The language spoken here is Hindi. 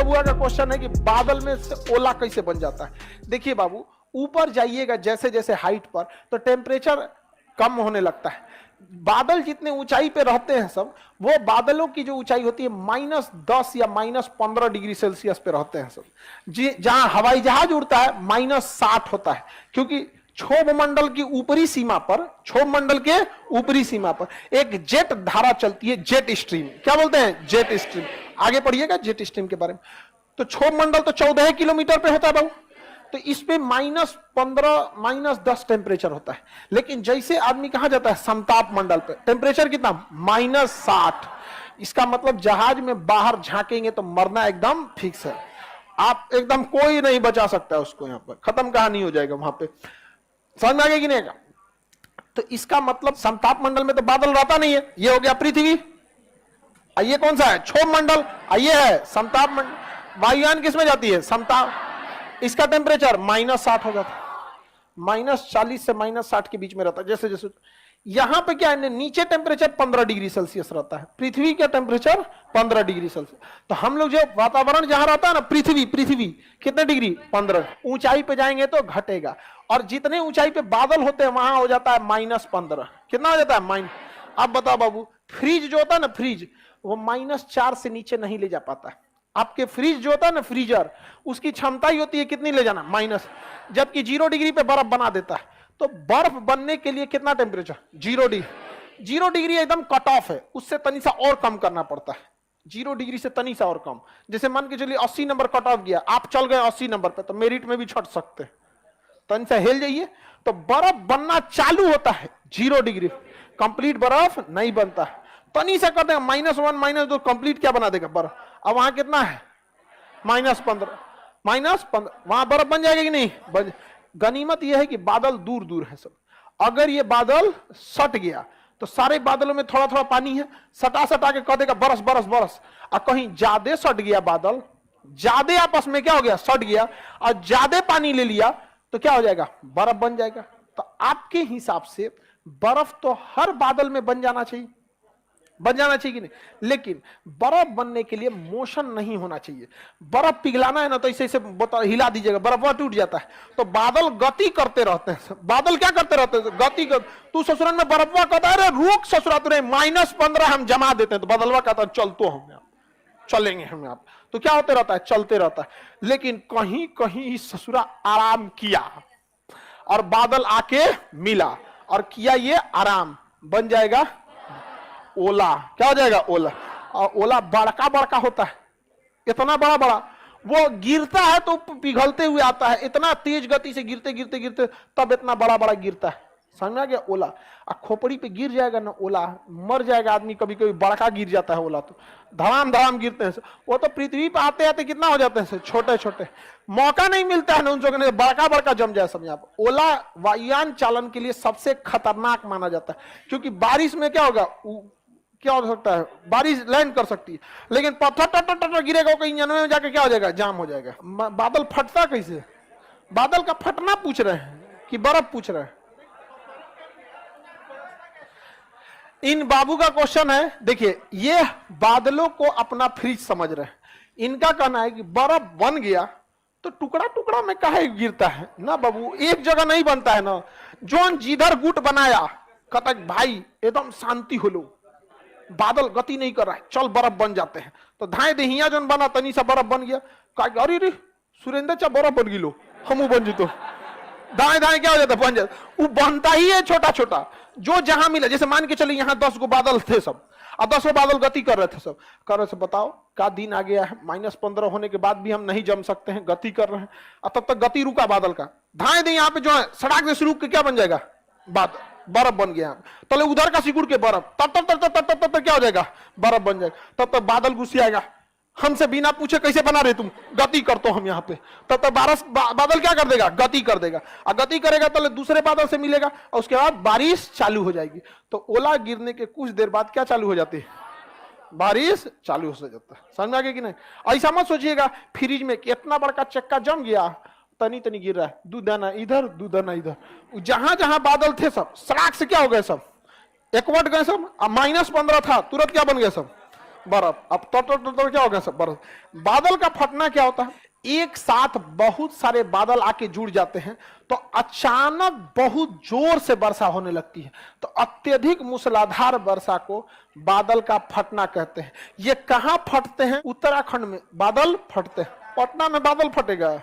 बबुआ का क्वेश्चन है कि बादल में से ओला कैसे बन जाता है। देखिए बाबू, ऊपर जाइएगा जैसे जैसे हाइट पर तो टेम्परेचर कम होने लगता है। बादल जितने ऊंचाई पे रहते हैं सब, वो बादलों की जो ऊंचाई होती है -10 या -15 डिग्री सेल्सियस पे रहते हैं सब। जी, जहां हवाई जहाज उड़ता है -60 होता है, क्योंकि क्षोभ मंडल की ऊपरी सीमा पर, क्षोभ मंडल के ऊपरी सीमा पर एक जेट धारा चलती है, जेट स्ट्रीम। क्या बोलते हैं? Jet stream. आगे पढ़िएगा जेट स्ट्रीम के बारे में। तो क्षोभ मंडल तो 14 किलोमीटर पे होता है बाबू, तो इस पे -15 -10 टेम्परेचर होता है। लेकिन जैसे आदमी कहां जाता है? समताप मंडल पे टेम्परेचर कितना? -60। इसका मतलब जहाज में बाहर झांकेंगे तो मरना एकदम फिक्स है। आप एकदम कोई नहीं बचा सकता है उसको, यहां पर खत्म कहानी हो जाएगा वहां पे। समझ में आ गया कि नहीं? तो इसका मतलब समताप मंडल में तो बादल रहता नहीं है। ये हो गया पृथ्वी। ये कौन सा है? क्षोभ मंडल। ये है समताप मंडल। वायुयान किस में जाती है? समताप। इसका टेम्परेचर -60 हो जाता है, -40 से -60 के बीच में रहता है। जैसे जैसे यहां पे क्या है, नीचे टेम्परेचर 15 डिग्री सेल्सियस रहता है, पृथ्वी का टेम्परेचर 15 डिग्री सेल्सियस। तो हम लोग जो वातावरण जहां रहता है ना, पृथ्वी कितने डिग्री? 15। ऊंचाई पे जाएंगे तो घटेगा, और जितने ऊंचाई पे बादल होते हैं वहां हो जाता है -15। कितना हो जाता है? अब बताओ बाबू, फ्रीज जो होता है ना, फ्रीज, वो -4 से नीचे नहीं ले जा पाता है। आपके फ्रिज जो होता है ना, फ्रीजर, उसकी क्षमता ही होती है कितनी ले जाना? माइनस। जबकि 0 डिग्री पे बर्फ बना देता है। तो बर्फ बनने के लिए कितना टेम्परेचर? 0 डिग्री। 0 डिग्री एकदम कट ऑफ है, उससे तनी सा और कम करना पड़ता है। 0 डिग्री से तनी सा और कम। जैसे मान के चलिए 80 नंबर कट ऑफ गया, आप चल गए 80 नंबर पे, तो मेरिट में भी छट सकते हैं। तनी सा हिल जाइए तो बर्फ बनना चालू होता है 0 डिग्री। कंप्लीट बर्फ नहीं बनता है, तनी सा कर देगा -1 -2, कंप्लीट क्या बना देगा? बर्फ। अब वहां कितना है? -15। वहां बर्फ बन जाएगा कि नहीं? गनीमत यह है कि बादल दूर दूर है सब। अगर ये बादल सट गया तो सारे बादलों में थोड़ा थोड़ा पानी है, सटा सटा के कह देगा बरस बरस बरस। और कहीं ज्यादा सट गया बादल, ज्यादा आपस में क्या हो गया? सट गया, और ज्यादा पानी ले लिया तो क्या हो जाएगा? बर्फ बन जाएगा। तो आपके हिसाब से बर्फ तो हर बादल में बन जाना चाहिए कि नहीं? लेकिन बर्फ बनने के लिए मोशन नहीं होना चाहिए। बर्फ पिघलाना है ना, तो ऐसे हिला दीजिएगा, बर्फ टूट जाता है। तो बादल गति करते रहते हैं। बादल क्या करते रहते हैं? गति कर। तू ससुराल में बर्फवा कहता है, रुक ससुरा, तुरे -15 हम जमा देते हैं। तो बादलवा कहता है चल तो हम चलेंगे हम आप। तो क्या होते रहता है? चलते रहता है। लेकिन कहीं कहीं ससुरा आराम किया और बादल आके मिला और किया ये आराम, बन जाएगा ओला। क्या हो जाएगा? ओला। और ओला बड़का बड़का होता है, इतना बड़ा बड़ा, वो गिरता है तो पिघलते हुए आता है, इतना तेज गति से गिरते गिरते गिरते तब इतना बड़ा बड़ा गिरता है। समझ में आ गया? ओला। और खोपड़ी पे गिर जाएगा ना ओला, मर जाएगा आदमी। कभी कभी बड़का गिर जाता है ओला, तो धड़ाम धड़ाम गिरते हैं। वो तो पृथ्वी पे आते आते कितना हो जाते हैं? छोटे छोटे। मौका नहीं मिलता है ना उन जगह, बड़का बड़का जम जाए। समझे आप? ओला वायुयान चालन के लिए सबसे खतरनाक माना जाता है, क्योंकि बारिश में क्या होगा? क्या हो सकता है? बारिश लैंड कर सकती है, लेकिन पत्थर टट गिरेगा, कहीं इंजन में जाके क्या हो जाएगा? जाम हो जाएगा। बादल फटता कैसे? बादल का फटना पूछ रहे हैं कि बर्फ पूछ रहे हैं? इन बाबू का क्वेश्चन है। देखिए, ये बादलों को अपना फ्रिज समझ रहे हैं। इनका कहना है कि बर्फ बन गया तो टुकड़ा टुकड़ा में काहे गिरता है ना बाबू, एक जगह नहीं बनता है ना। जोन जिधर गुट बनाया, कहता भाई एकदम शांति हो लो, बादल गति नहीं कर रहा है, चल बर्फ बन जाते हैं। तो धाए दहिया जोन बना, तनी सा बर्फ बन गया। अरे रे सुरेंद्र चा बर्फ बन गिलो, हम बन जीतो। दाएं दाएं क्या हो जाता? बन जाता। वो बनता ही है छोटा छोटा, जो जहां मिला। जैसे मान के चलिए यहाँ 10 गो बादल थे सब, अब 10 गो बादल गति कर रहे थे सब। कर रहे थे, बताओ का दिन आ गया है, -15 होने के बाद भी हम नहीं जम सकते हैं, गति कर रहे हैं। और तब तक गति रुका बादल का, धाए दे यहाँ पे जो है सड़क से शुरू के क्या बन जाएगा? बादल, बर्फ बन गया। तो उधर का सिकुड़ के बर्फ, तब क्या हो जाएगा? बर्फ बन जाएगा। तब तक बादल घुस आएगा, हमसे बिना पूछे कैसे बना रहे तुम, गति करते हो हम यहाँ पे। तब तक बादल क्या कर देगा? गति कर देगा। और गति करेगा तो दूसरे बादल से मिलेगा, और उसके बाद बारिश चालू हो जाएगी। तो ओला गिरने के कुछ देर बाद क्या चालू हो जाती है? बारिश चालू हो जाता है। समझ में आ गया कि नहीं? ऐसा मत सोचिएगा फ्रिज में इतना बड़का चक्का जम गया, तनी तनी गिर रहा है, दूध दाना इधर दूध दाना इधर। जहां जहां बादल थे सब सड़क से क्या हो गए? सब एकवट गए सब। -15 था, तुरंत क्या बन गया? सब बर्फ। अब तो क्या हो गया सब बर्फ। बादल का फटना क्या होता है, एक साथ बहुत सारे बादल आके जुड़ जाते हैं तो अचानक बहुत जोर से वर्षा होने लगती है, तो अत्यधिक मूसलाधार वर्षा को बादल का फटना कहते हैं। ये कहां फटते हैं, उत्तराखंड में बादल फटते हैं। पटना में बादल फटेगा?